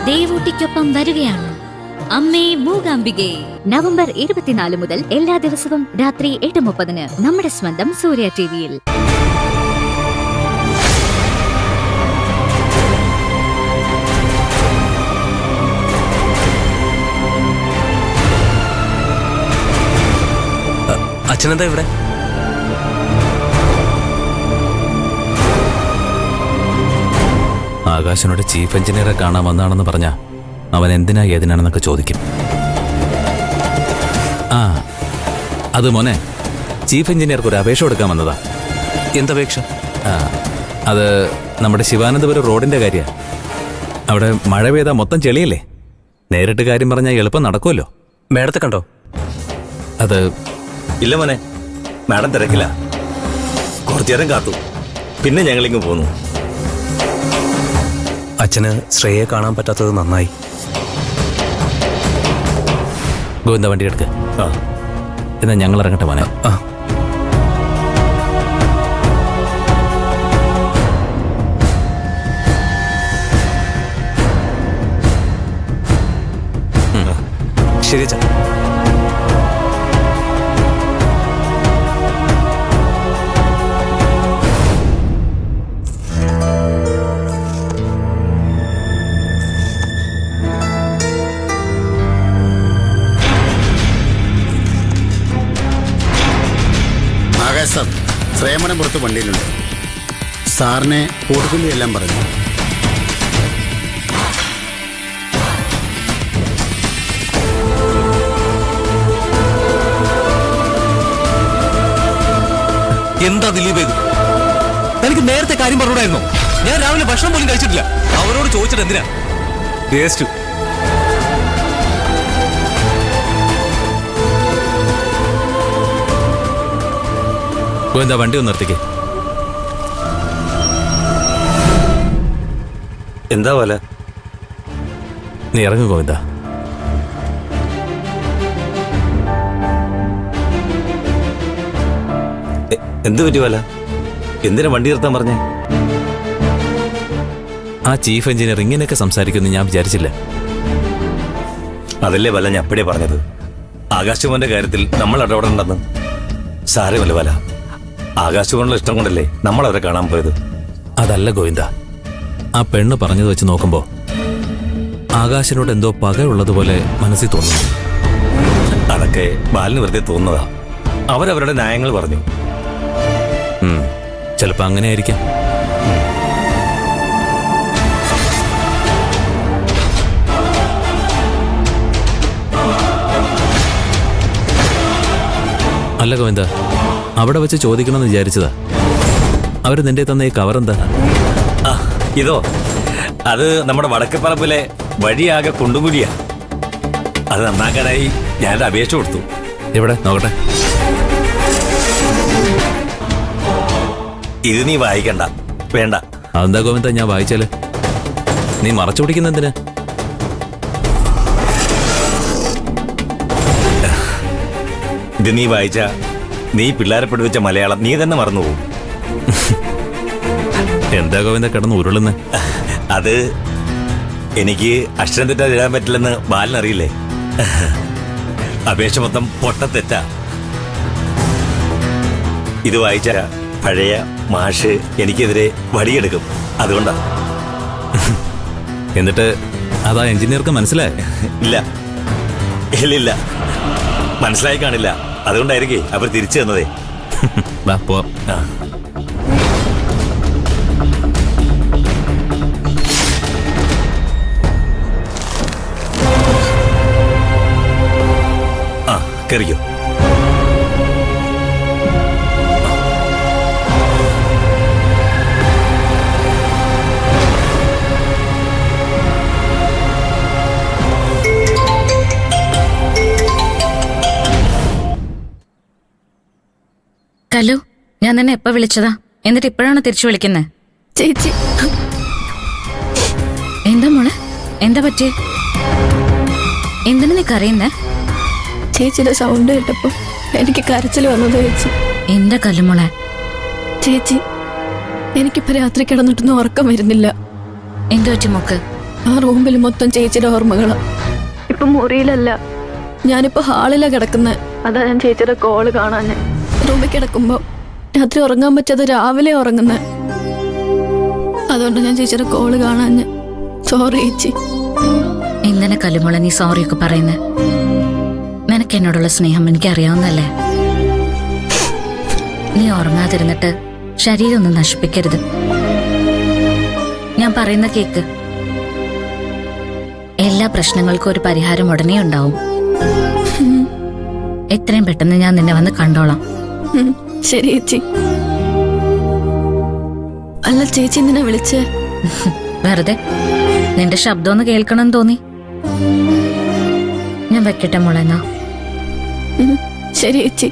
ദേവൂട്ടിക്കൊപ്പം വരികയാണ് അമ്മേ മൂകാംബികെ. നവംബർ 24 മുതൽ എല്ലാ ദിവസവും രാത്രി 8:30 നമ്മുടെ സ്വന്തം സൂര്യ ടിവിയിൽ. അച്ഛനെന്താ ഇവിടെ? ആകാശനോട് ചീഫ് എഞ്ചിനീയറെ കാണാൻ വന്നാണെന്ന് പറഞ്ഞ അവൻ എന്തിനാ ഏതിനാണെന്നൊക്കെ ചോദിക്കും. ആ അത് മോനെ, ചീഫ് എഞ്ചിനീയർക്ക് ഒരു അപേക്ഷ കൊടുക്കാൻ വന്നതാ. എന്തപേക്ഷ? അത് നമ്മുടെ ശിവാനന്ദപുരം റോഡിന്റെ കാര്യമാണ്. അവിടെ മഴ പെയ്താൽ മൊത്തം ചെളിയല്ലേ. നേരിട്ട് കാര്യം പറഞ്ഞാൽ എളുപ്പം നടക്കുമല്ലോ. മേഡത്തെ കണ്ടോ? അത് ഇല്ല മോനെ, മാഡം തിരക്കില്ല. കുറച്ചു നേരം കാത്തു, പിന്നെ ഞങ്ങളിങ്ങ് പോന്നു. അച്ഛന് ശ്രേയെ കാണാൻ പറ്റാത്തത് നന്നായി. ഗോവിന്ദ വണ്ടി എടുക്ക. എന്നാ ഞങ്ങൾ ഇറങ്ങട്ടെ മോനെ. ശരി അച്ഛാ. സാർ, ശ്രേമനം പുറത്ത് വണ്ടിയിലുണ്ട്. സാറിനെ കൂട്ടുകൂലിയെല്ലാം പറഞ്ഞു. എന്താ ദിലീപ് ഇത്? തനിക്ക് നേരത്തെ കാര്യം പറഞ്ഞൂടായിരുന്നോ? ഞാൻ രാവിലെ ഭക്ഷണം പോലും കഴിച്ചിട്ടില്ല. അവരോട് ചോദിച്ചിട്ട് എന്തിനാ? വേസ്റ്റ്. ഗോവിന്ദ വണ്ടി ഒന്ന് നിർത്തിക്കേ. എന്താ പോലെ? നീ ഇറങ്ങു ഗോവിന്ദ. എന്ത് പറ്റി പോലെ? എന്തിനാ വണ്ടി നിർത്താൻ പറഞ്ഞേ? ആ ചീഫ് എഞ്ചിനീയർ ഇങ്ങനെയൊക്കെ സംസാരിക്കുമെന്ന് ഞാൻ വിചാരിച്ചില്ല. അതല്ലേ വല്ല ഞാൻ അപ്പടിയെ പറഞ്ഞത്. ആകാശവാന്റെ കാര്യത്തിൽ നമ്മൾ ഇടപെടണ്ടെന്ന്. സാരമല്ല വല, ആകാശവാനുള്ള ഇഷ്ടം കൊണ്ടല്ലേ നമ്മൾ അവരെ കാണാൻ പോയത്. അതല്ല ഗോവിന്ദ, ആ പെണ്ണ് പറഞ്ഞത് വെച്ച് നോക്കുമ്പോ ആകാശനോട് എന്തോ പകയുള്ളതുപോലെ മനസ്സിൽ തോന്നുന്നു. അതൊക്കെ ബാലിന് വെറുതെ തോന്നുന്നതാ. അവരവരുടെ ന്യായങ്ങൾ പറഞ്ഞു. ചിലപ്പോ അങ്ങനെ ആയിരിക്കാം. അല്ല ഗോവിന്ദ, അവിടെ വെച്ച് ചോദിക്കണമെന്ന് വിചാരിച്ചതാ. അവര് നിന്റെ തന്ന ഈ കവർ എന്താ? ഇതോ, അത് നമ്മുടെ വടക്കപ്പറമ്പിലെ വഴിയാകെ കുണ്ടുകുഴിയാ. അത് നന്നാക്കാനായി ഞാനൊരു അപേക്ഷ കൊടുത്തു. എവിടെ നോക്കട്ടെ. ഇത് നീ വായിക്കണ്ട, വേണ്ട. അതെന്താ ഗോവിന്ദ ഞാൻ വായിച്ചാല്? നീ മറച്ചു പിടിക്കുന്ന എന്തിനാ? ഇത് നീ വായിച്ച നീ പിള്ളേരെ പഠിപ്പിച്ച മലയാളം നീ തന്നെ മറന്നുപോകും. എന്താ ഗോവിന്ദ കിടന്ന് ഉരുളുന്നേ? അത് എനിക്ക് അക്ഷരം തെറ്റാതെ എഴുതാൻ പറ്റില്ലെന്ന് ബാലിനറിയില്ലേ. അപേക്ഷ മൊത്തം പൊട്ടത്തെറ്റാ. ഇത് വായിച്ച പഴയ മാഷ് എനിക്കെതിരെ വടിയെടുക്കും. അതുകൊണ്ടാ. എന്നിട്ട് അതാ എഞ്ചിനീയർക്ക് മനസ്സിലായ? ഇല്ല ഇല്ലില്ല, മനസ്സിലായി കാണില്ല. അതുകൊണ്ടായിരിക്കേ അവർ തിരിച്ചു തന്നതേ. പോ. കയറിക്കോ. കലു, ഞാൻ നിന്നെ എപ്പോ വിളിച്ചതാ? എന്നിട്ട് ഇപ്പോഴാണ് തിരിച്ചു വിളിക്കുന്നത്? ചേച്ചി, എന്താ മോളെ, എന്താ പറ്റിയേ? എന്തിനു നീ കരയുന്നേ? ചേച്ചിയുടെ സൗണ്ട് കേട്ടപ്പോ എനിക്ക് കരച്ചിൽ വന്നത് ചേച്ചി. എന്താ കല്ലുമോളെ? ചേച്ചി, എനിക്കിപ്പോ രാത്രി കിടന്നിട്ടൊന്നും ഉറക്കം വരുന്നില്ല. എന്തു പറ്റി മോക്ക്? ആ റൂമിൽ മൊത്തം ചേച്ചിയുടെ ഓർമ്മകളാ. ഇപ്പൊ മുറിയിലല്ല, ഞാനിപ്പോ ഹാളിലാ കിടക്കുന്നത്. അതാ ഞാൻ ചേച്ചിയുടെ കോള് കാണാൻ. റൂമിൽ കിടക്കുമ്പോ രാത്രി ഉറങ്ങാൻ പറ്റാതെ രാവിലെ ഉറങ്ങുന്നത്. അതുകൊണ്ട് ഞാൻ ചേച്ചിയുടെ കോള് കാണാൻ. സോറി ചേച്ചി. എന്തിനാ കല്ലുമുള നീ സോറിയൊക്കെ പറയുന്നേ? നിനക്ക് എന്നോടുള്ള സ്നേഹം എനിക്കറിയാവുന്നല്ലേ. നീ ഉറങ്ങാതിരുന്നിട്ട് ശരീരം ഒന്നും നശിപ്പിക്കരുത്. ഞാൻ പറയുന്ന കേക്ക്. എല്ലാ പ്രശ്നങ്ങൾക്കും ഒരു പരിഹാരം ഉടനെ ഉണ്ടാവും. എത്രയും പെട്ടെന്ന് ഞാൻ നിന്നെ വന്ന് കണ്ടോളാം. ശരി ചേച്ചി. അല്ല ചേച്ചി എന്തിനാ വിളിച്ചേ? വെറുതെ നിന്റെ ശബ്ദം ഒന്ന് കേൾക്കണം തോന്നി. ഞാൻ വെക്കട്ടെ മോളെന്നാ. ശരി ചേച്ചി.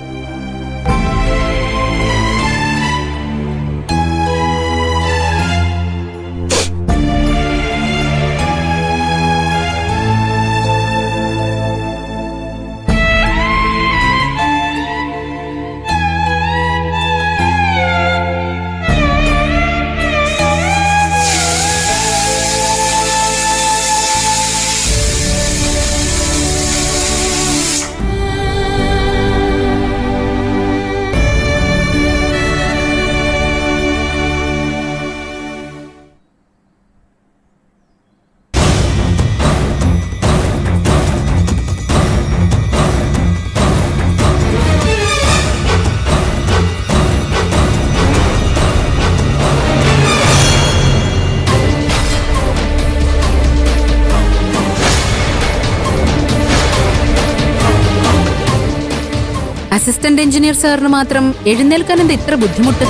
അസിസ്റ്റന്റ് എഞ്ചിനീയർ സാറിന് മാത്രം എഴുന്നേൽക്കാൻ എന്താ ഇത്ര ബുദ്ധിമുട്ട്?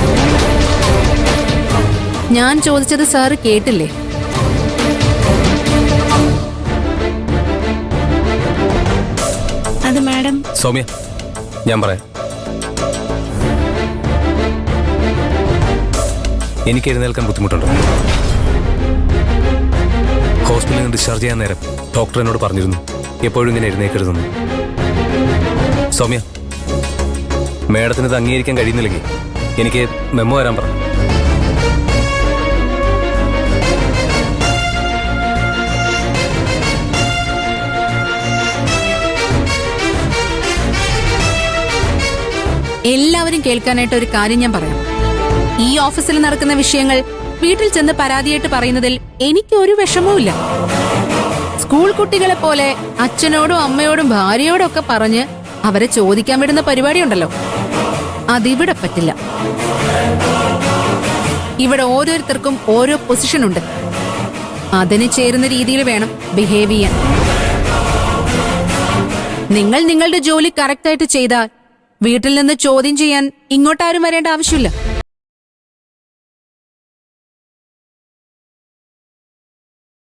ഞാൻ ചോദിച്ചത് സാറ് കേട്ടില്ലേ? അത് മാഡം. സൗമ്യ, ഞാൻ പറയാം. എനിക്ക് എഴുന്നേൽക്കാൻ ബുദ്ധിമുട്ടുണ്ട്. ഹോസ്പിറ്റലിൽ നിന്ന് ഡിസ്ചാർജ് ചെയ്യാൻ നേരം ഡോക്ടർ എന്നോട് പറഞ്ഞിരുന്നു എപ്പോഴും ഇങ്ങനെ എഴുന്നേക്കരുതെന്ന്. സൗമ്യ, മേഡത്തിന് ഇത് അംഗീകരിക്കാൻ കഴിയുന്നില്ലെങ്കിൽ എനിക്ക് മെമ്മോ വരാൻ പറ. എല്ലാവരും കേൾക്കാനായിട്ട് ഒരു കാര്യം ഞാൻ പറയാം. ഈ ഓഫീസിൽ നടക്കുന്ന വിഷയങ്ങൾ വീട്ടിൽ ചെന്ന് പരാതിയായിട്ട് പറയുന്നതിൽ എനിക്ക് ഒരു വിഷമവുമില്ല. സ്കൂൾ കുട്ടികളെ പോലെ അച്ഛനോടും അമ്മയോടും ഭാര്യയോടും ഒക്കെ പറഞ്ഞ് അവരെ ചോദിക്കാൻ വിടുന്ന പരിപാടിയുണ്ടല്ലോ, അതിവിടെ പറ്റില്ല. ഇവിടെ ഓരോരുത്തർക്കും ഓരോ പൊസിഷൻ ഉണ്ട്. അതിന് ചേരുന്ന രീതിയിൽ വേണം ബിഹേവ് ചെയ്യാൻ. നിങ്ങൾ നിങ്ങളുടെ ജോലി കറക്റ്റായിട്ട് ചെയ്താൽ വീട്ടിൽ നിന്ന് ചോദ്യം ചെയ്യാൻ ഇങ്ങോട്ടാരും വരേണ്ട ആവശ്യമില്ല.